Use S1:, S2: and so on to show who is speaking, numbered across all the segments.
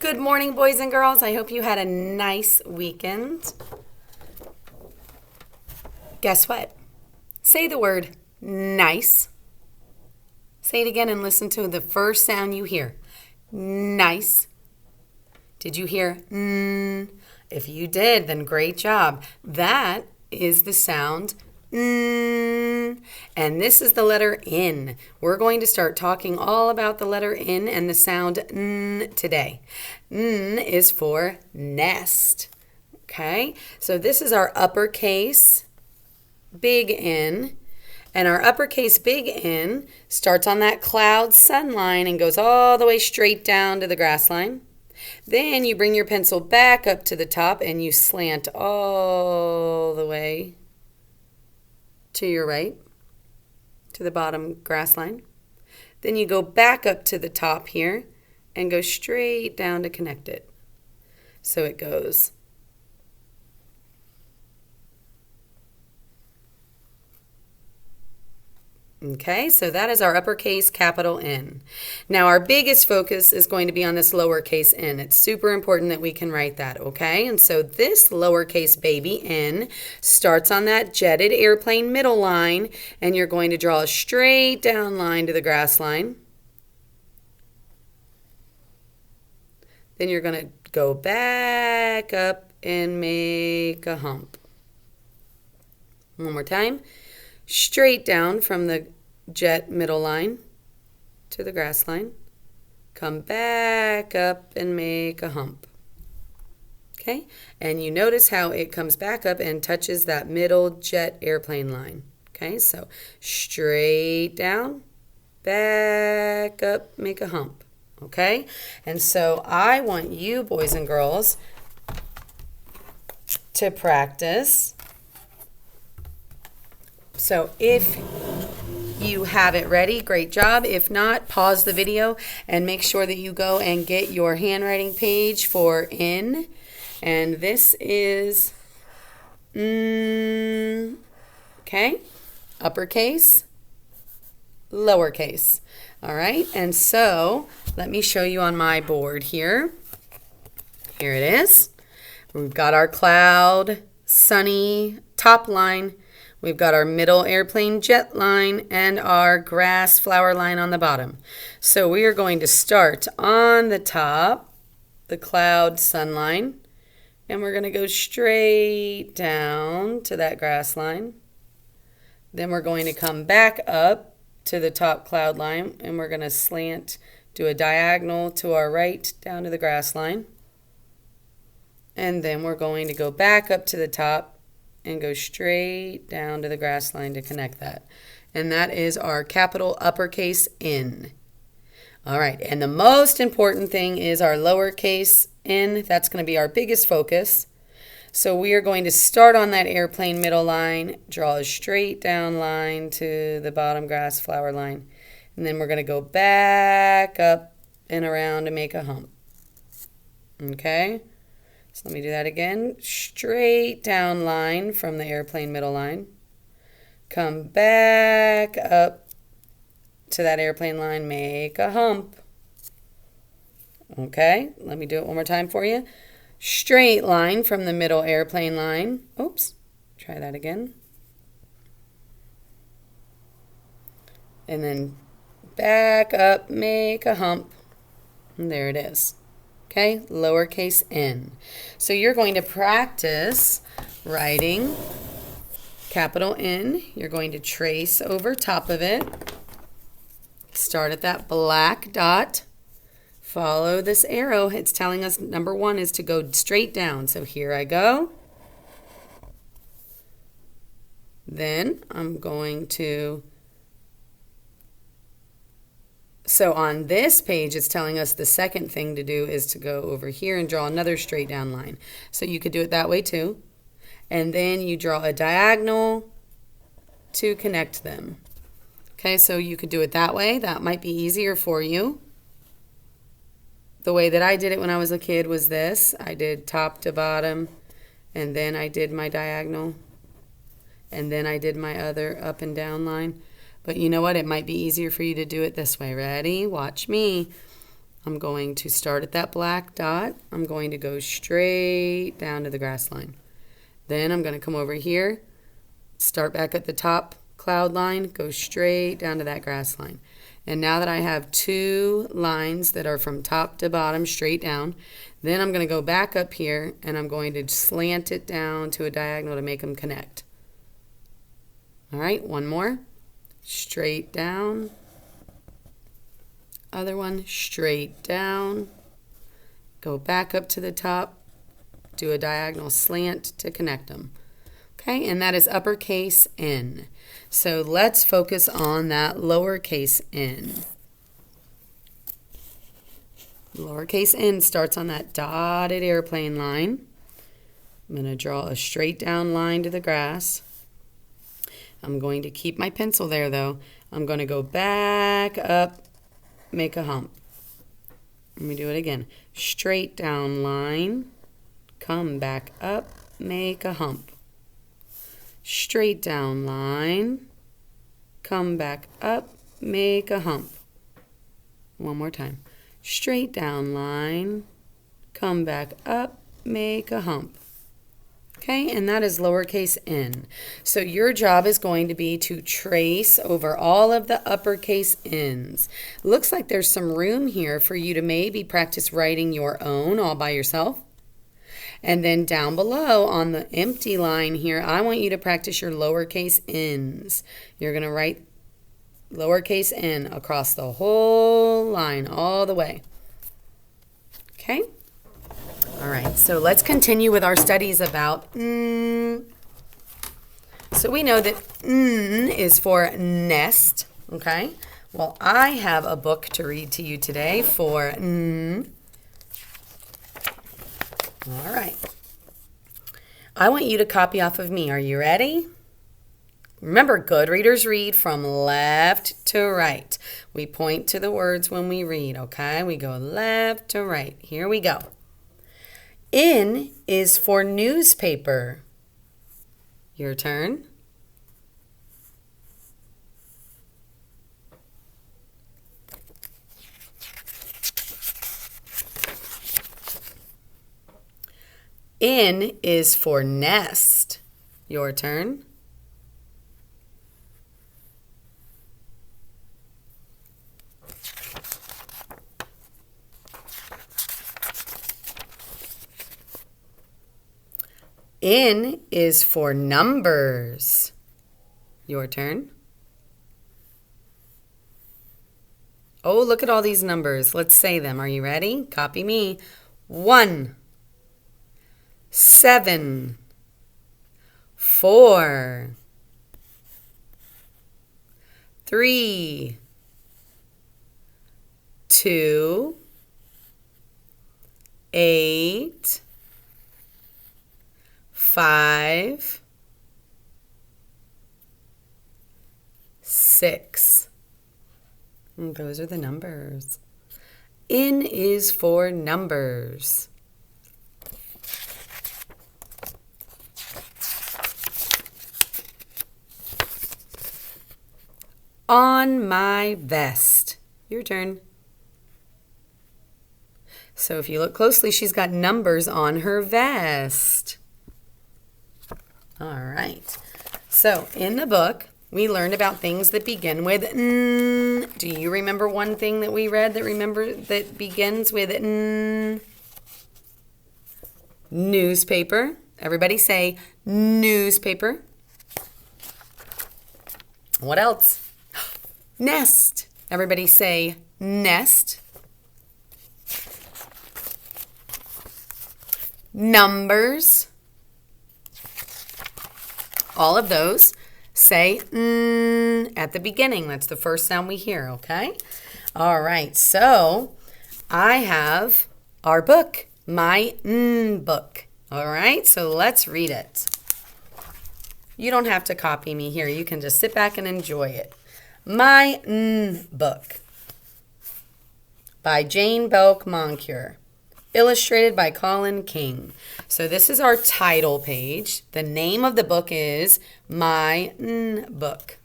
S1: Good morning, boys and girls. I hope you had a nice weekend. Guess what? Say the word nice. Say it again and listen to the first sound you hear. Nice. Did you hear n? If you did, then great job. That is the sound n. And this is the letter N. We're going to start talking all about the letter N and the sound n today. N is for nest. Okay? So this is our uppercase big N. And our uppercase big N starts on that cloud sun line and goes all the way straight down to the grass line. Then you bring your pencil back up to the top and you slant all the way to your right, to the bottom grass line. Then you go back up to the top here and go straight down to connect it. So it goes okay, so that is our uppercase capital N. Now our biggest focus is going to be on this lowercase n. It's super important that we can write that, okay? And so this lowercase baby n starts on that jetted airplane middle line, and you're going to draw a straight down line to the grass line. Then you're going to go back up and make a hump. One more time. Straight down from the jet middle line to the grass line. Come back up and make a hump. Okay? And you notice how it comes back up and touches that middle jet airplane line. Okay? So straight down, back up, make a hump. Okay? And so I want you, boys and girls, to practice. So if you have it ready, great job. If not, pause the video and make sure that you go and get your handwriting page for N. And this is okay? Uppercase, lowercase. All right, and so let me show you on my board here. Here it is. We've got our cloud, sunny top line. We've got our middle airplane jet line and our grass flower line on the bottom. So we are going to start on the top, the cloud sun line, and we're going to go straight down to that grass line. Then we're going to come back up to the top cloud line, and we're going to slant, do a diagonal to our right down to the grass line. And then we're going to go back up to the top and go straight down to the grass line to connect that. And that is our capital uppercase N. All right, and the most important thing is our lowercase n. That's going to be our biggest focus. So we are going to start on that airplane middle line, draw a straight down line to the bottom grass flower line, and then we're going to go back up and around to make a hump. Okay? So let me do that again. Straight down line from the airplane middle line. Come back up to that airplane line. Make a hump. Okay, let me do it one more time for you. Straight line from the middle airplane line. Oops, try that again. And then back up, make a hump. And there it is. Okay, lowercase n. So you're going to practice writing capital N. You're going to trace over top of it. Start at that black dot. Follow this arrow. It's telling us number 1 is to go straight down. So here I go. Then I'm going to... So on this page, it's telling us the second thing to do is to go over here and draw another straight down line. So you could do it that way too. And then you draw a diagonal to connect them. Okay, so you could do it that way. That might be easier for you. The way that I did it when I was a kid was this. I did top to bottom, and then I did my diagonal, and then I did my other up and down line. But you know what? It might be easier for you to do it this way. Ready? Watch me. I'm going to start at that black dot. I'm going to go straight down to the grass line. Then I'm going to come over here, start back at the top cloud line, go straight down to that grass line. And now that I have two lines that are from top to bottom straight down, then I'm going to go back up here and I'm going to slant it down to a diagonal to make them connect. All right, one more. Straight down. Other one, straight down. Go back up to the top, do a diagonal slant to connect them. Okay, and that is uppercase N. So let's focus on that lowercase n. Lowercase n starts on that dotted airplane line. I'm going to draw a straight down line to the grass. I'm going to keep my pencil there though. I'm going to go back up, make a hump. Let me do it again. Straight down line, come back up, make a hump. Straight down line, come back up, make a hump. One more time. Straight down line, come back up, make a hump. Okay, and that is lowercase n. So your job is going to be to trace over all of the uppercase n's. Looks like there's some room here for you to maybe practice writing your own all by yourself. And then down below on the empty line here, I want you to practice your lowercase n's. You're going to write lowercase n across the whole line all the way. Okay? All right, so let's continue with our studies about n. So we know that n is for nest, okay? Well, I have a book to read to you today for n. All right. I want you to copy off of me. Are you ready? Remember, good readers read from left to right. We point to the words when we read, okay? We go left to right. Here we go. N is for newspaper. Your turn. N is for nest. Your turn. N is for numbers. Your turn. Oh, look at all these numbers. Let's say them. Are you ready? Copy me. 1, 7, 4, 3, 2, 8, 5, 6. And those are the numbers. N is for numbers. On my vest. Your turn. So if you look closely, she's got numbers on her vest. All right. So in the book, we learned about things that begin with N. Do you remember one thing that we read that begins with N? Newspaper. Everybody say newspaper. What else? Nest. Everybody say nest. Numbers. All of those say n at the beginning. That's the first sound we hear, okay? All right, so I have our book, my N book. All right, so let's read it. You don't have to copy me here. You can just sit back and enjoy it. My N book by Jane Belk Moncure. Illustrated by Colin King. So this is our title page. The name of the book is My N Book.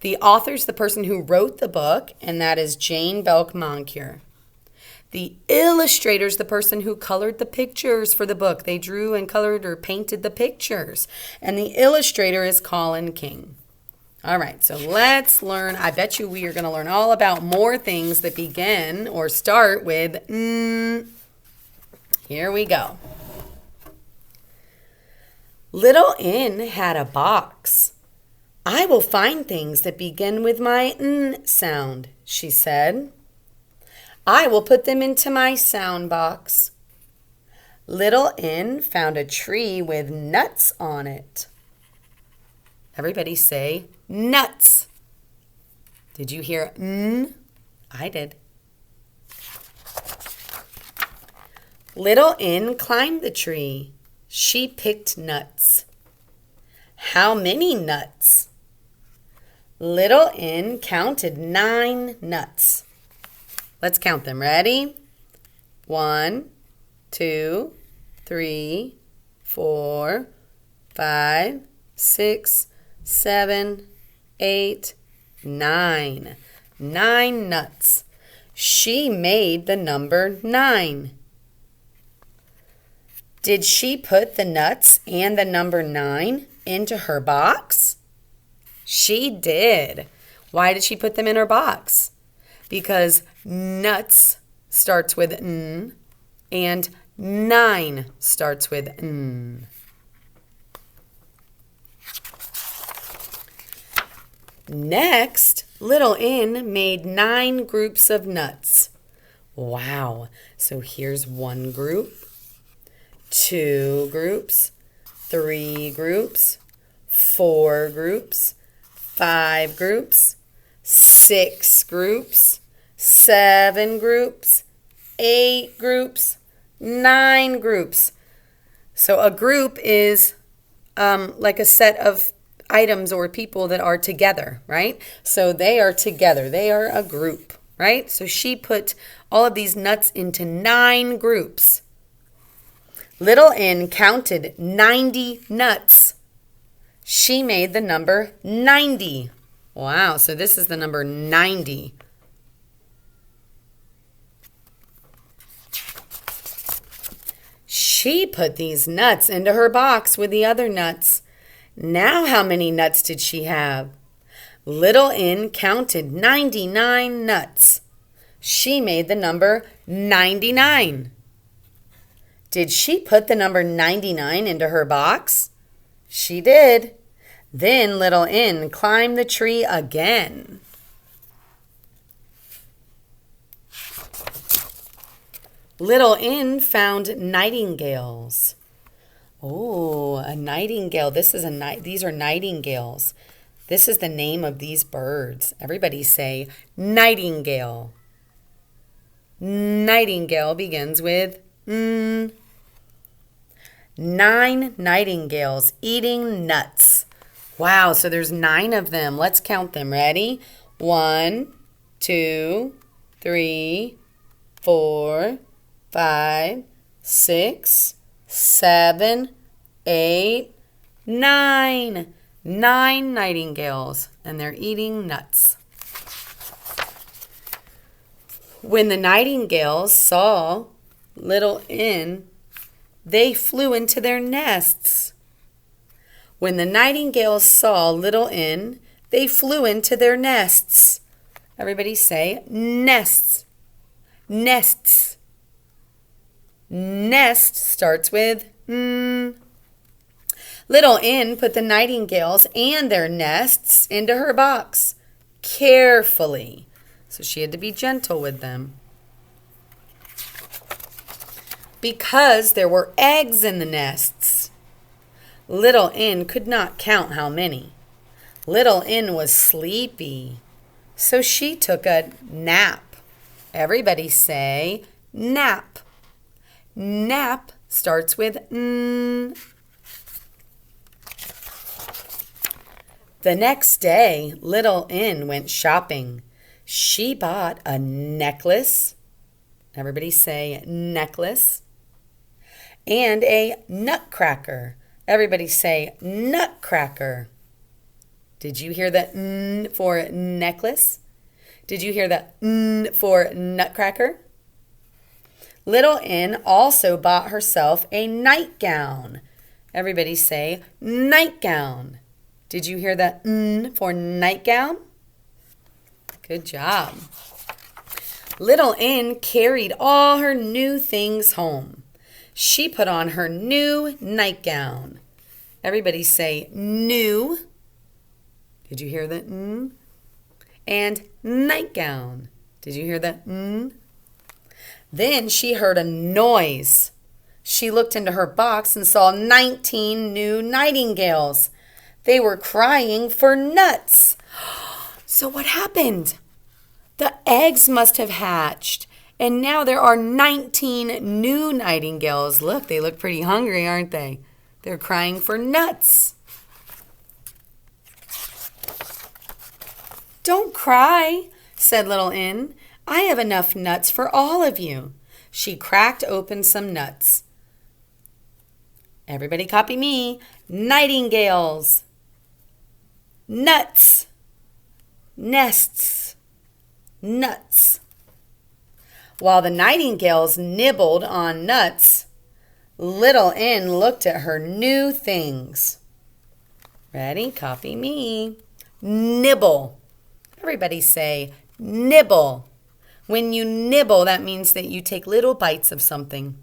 S1: The author's the person who wrote the book, and that is Jane Belk Moncure. The illustrator's the person who colored the pictures for the book. They drew and colored or painted the pictures. And the illustrator is Colin King. All right, so let's learn. I bet you we are going to learn all about more things that begin or start with N. Here we go. Little N had a box. I will find things that begin with my N sound, she said. I will put them into my sound box. Little N found a tree with nuts on it. Everybody say nuts. Did you hear N? I did. Little N climbed the tree. She picked nuts. How many nuts? Little N counted 9 nuts. Let's count them. Ready? 1, 2, 3, 4, 5, 6, 7, 8, 9. 9 nuts. She made the number 9. Did she put the nuts and the number 9 into her box? She did. Why did she put them in her box? Because nuts starts with N and 9 starts with N. Next, little N made 9 groups of nuts. Wow. So here's 1 group, 2 groups, 3 groups, 4 groups, 5 groups, 6 groups, 7 groups, 8 groups, 9 groups. So a group is like a set of items or people that are together, right? So they are together. They are a group, right? So she put all of these nuts into 9 groups. Little N counted 90 nuts. She made the number 90. Wow, so this is the number 90. She put these nuts into her box with the other nuts. Now how many nuts did she have? Little N counted 99 nuts. She made the number 99. Did she put the number 99 into her box? She did. Then little N climbed the tree again. Little N found nightingales. Oh, a nightingale. These are nightingales. This is the name of these birds. Everybody say nightingale. Nightingale begins with N. 9 nightingales eating nuts. Wow, so there's 9 of them. Let's count them. Ready? 1, 2, 3, 4, 5, 6, 7, 8, 9. 9 nightingales, and they're eating nuts. When the nightingales saw little N, they flew into their nests. When the nightingales saw little N, they flew into their nests. Everybody say nests. Nests. Nest starts with N. Little N put the nightingales and their nests into her box carefully. So she had to be gentle with them. Because there were eggs in the nests. Little N could not count how many. Little N was sleepy, so she took a nap. Everybody say nap. Nap starts with N. The next day, little N went shopping. She bought a necklace. Everybody say necklace. And a nutcracker. Everybody say nutcracker. Did you hear the N for necklace? Did you hear the N for nutcracker? Little N also bought herself a nightgown. Everybody say nightgown. Did you hear the N for nightgown? Good job. Little N carried all her new things home. She put on her new nightgown. Everybody say new. Did you hear the N? And nightgown. Did you hear the N? Then she heard a noise. She looked into her box and saw 19 new nightingales. They were crying for nuts. So what happened? The eggs must have hatched. And now there are 19 new nightingales. Look, they look pretty hungry, aren't they? They're crying for nuts. Don't cry, said Little N. I have enough nuts for all of you. She cracked open some nuts. Everybody copy me. Nightingales. Nuts. Nests. Nuts. While the nightingales nibbled on nuts, Little N looked at her new things. Ready? Copy me. Nibble. Everybody say nibble. When you nibble, that means that you take little bites of something.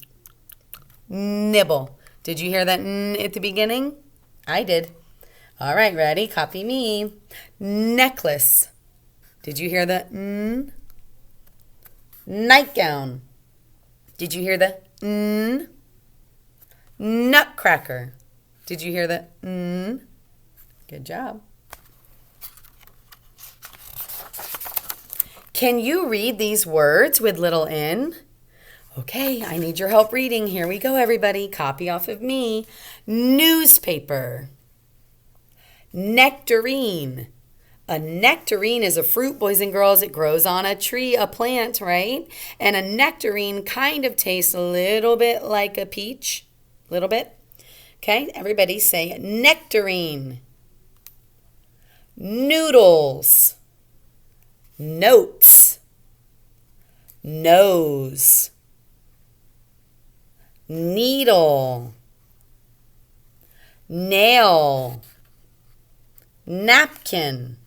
S1: Nibble. Did you hear that N at the beginning? I did. All right, ready? Copy me. Necklace. Did you hear the N? Nightgown. Did you hear the N? Nutcracker. Did you hear the N? Good job. Can you read these words with Little N? Okay, I need your help reading. Here we go, everybody. Copy off of me. Newspaper. Nectarine. A nectarine is a fruit, boys and girls. It grows on a tree, a plant, right? And a nectarine kind of tastes a little bit like a peach. A little bit. Okay, everybody say nectarine. Noodles. Notes. Nose. Needle. Nail. Napkin.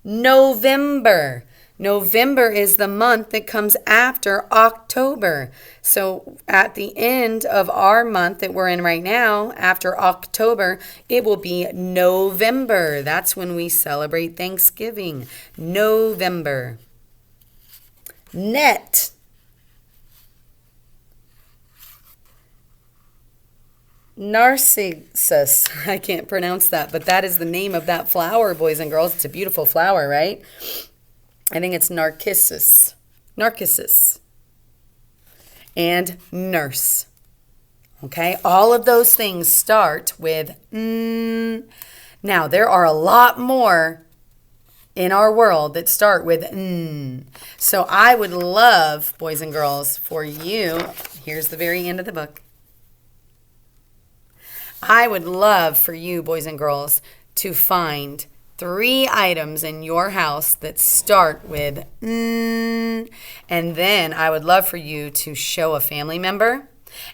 S1: November. November is the month that comes after October. So at the end of our month that we're in right now, after October, it will be November. That's when we celebrate Thanksgiving. November. Net. Narcissus. I can't pronounce that, but that is the name of that flower, boys and girls. It's a beautiful flower, right? I think it's narcissus. Narcissus. And nurse. Okay? All of those things start with N. Now, there are a lot more in our world that start with N. So I would love, boys and girls, for you, here's the very end of the book. I would love for you, boys and girls, to find 3 items in your house that start with N. And then I would love for you to show a family member.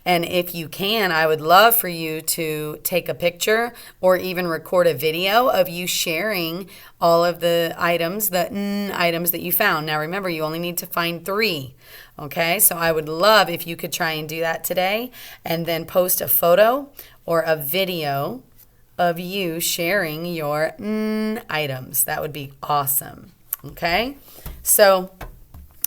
S1: And if you can, I would love for you to take a picture or even record a video of you sharing all of the items, the N items that you found. Now remember, you only need to find 3. Okay, so I would love if you could try and do that today and then post a photo or a video of you sharing your N items. That would be awesome. Okay, so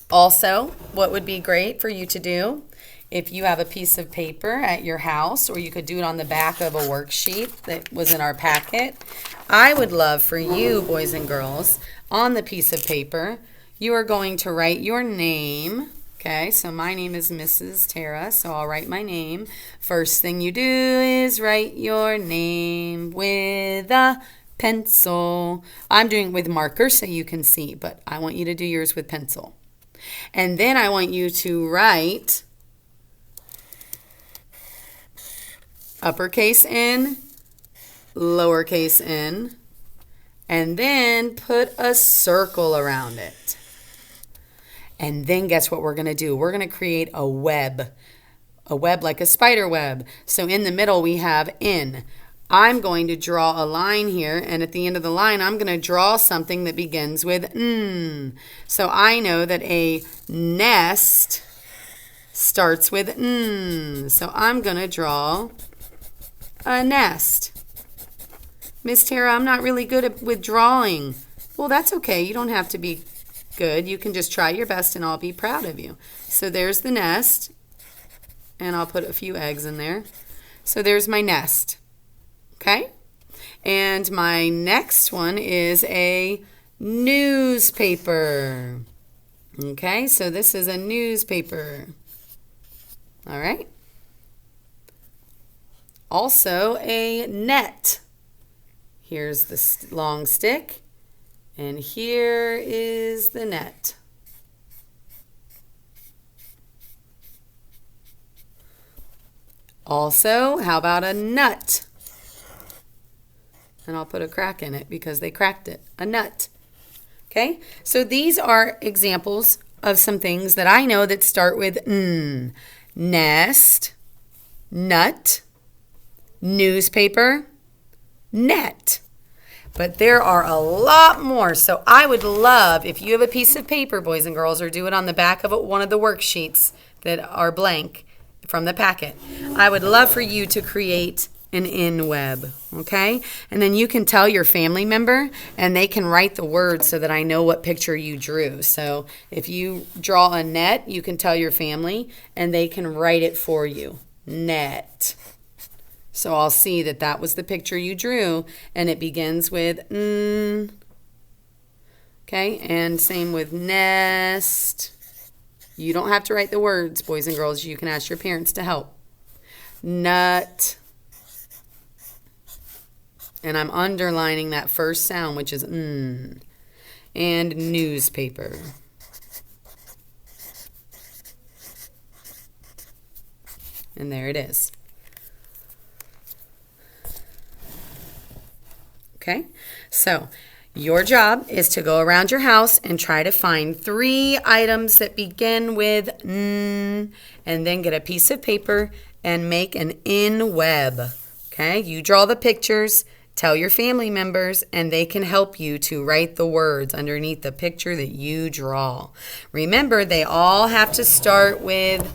S1: also what would be great for you to do, if you have a piece of paper at your house, or you could do it on the back of a worksheet that was in our packet, I would love for you, boys and girls, on the piece of paper, you are going to write your name. Okay, so my name is Mrs. Tara, so I'll write my name. First thing you do is write your name with a pencil. I'm doing it with marker so you can see, but I want you to do yours with pencil. And then I want you to write uppercase N, lowercase n, and then put a circle around it. And then guess what we're going to do? We're going to create a web like a spider web. So in the middle we have in. I'm going to draw a line here, and at the end of the line I'm going to draw something that begins with n. So I know that a nest starts with n. So I'm going to draw a nest. Miss Tara, I'm not really good with drawing. Well, that's okay. You don't have to be good. You can just try your best and I'll be proud of you. So there's the nest, and I'll put a few eggs in there. So there's my nest. Okay? And my next one is a newspaper. Okay, so this is a newspaper. All right. Also a net. Here's the long stick, and here is the net. Also, how about a nut? And I'll put a crack in it because they cracked it. A nut. Okay? So these are examples of some things that I know that start with n. Nest, nut, newspaper, net. But there are a lot more. So I would love, if you have a piece of paper, boys and girls, or do it on the back of one of the worksheets that are blank from the packet, I would love for you to create an in web, okay? And then you can tell your family member, and they can write the words so that I know what picture you drew. So if you draw a net, you can tell your family, and they can write it for you. Net. So I'll see that that was the picture you drew, and it begins with n. Okay, and same with nest. You don't have to write the words, boys and girls. You can ask your parents to help. Nut. And I'm underlining that first sound, which is n. And newspaper. And there it is. Okay, so your job is to go around your house and try to find 3 items that begin with n, and then get a piece of paper and make an in web. Okay, you draw the pictures, tell your family members, and they can help you to write the words underneath the picture that you draw. Remember, they all have to start with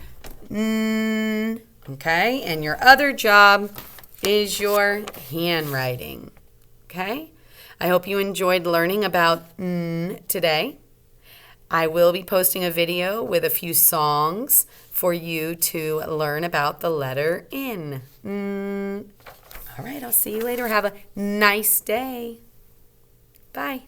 S1: n, okay? And your other job is your handwriting. Okay, I hope you enjoyed learning about n today. I will be posting a video with a few songs for you to learn about the letter N. All right, I'll see you later. Have a nice day. Bye.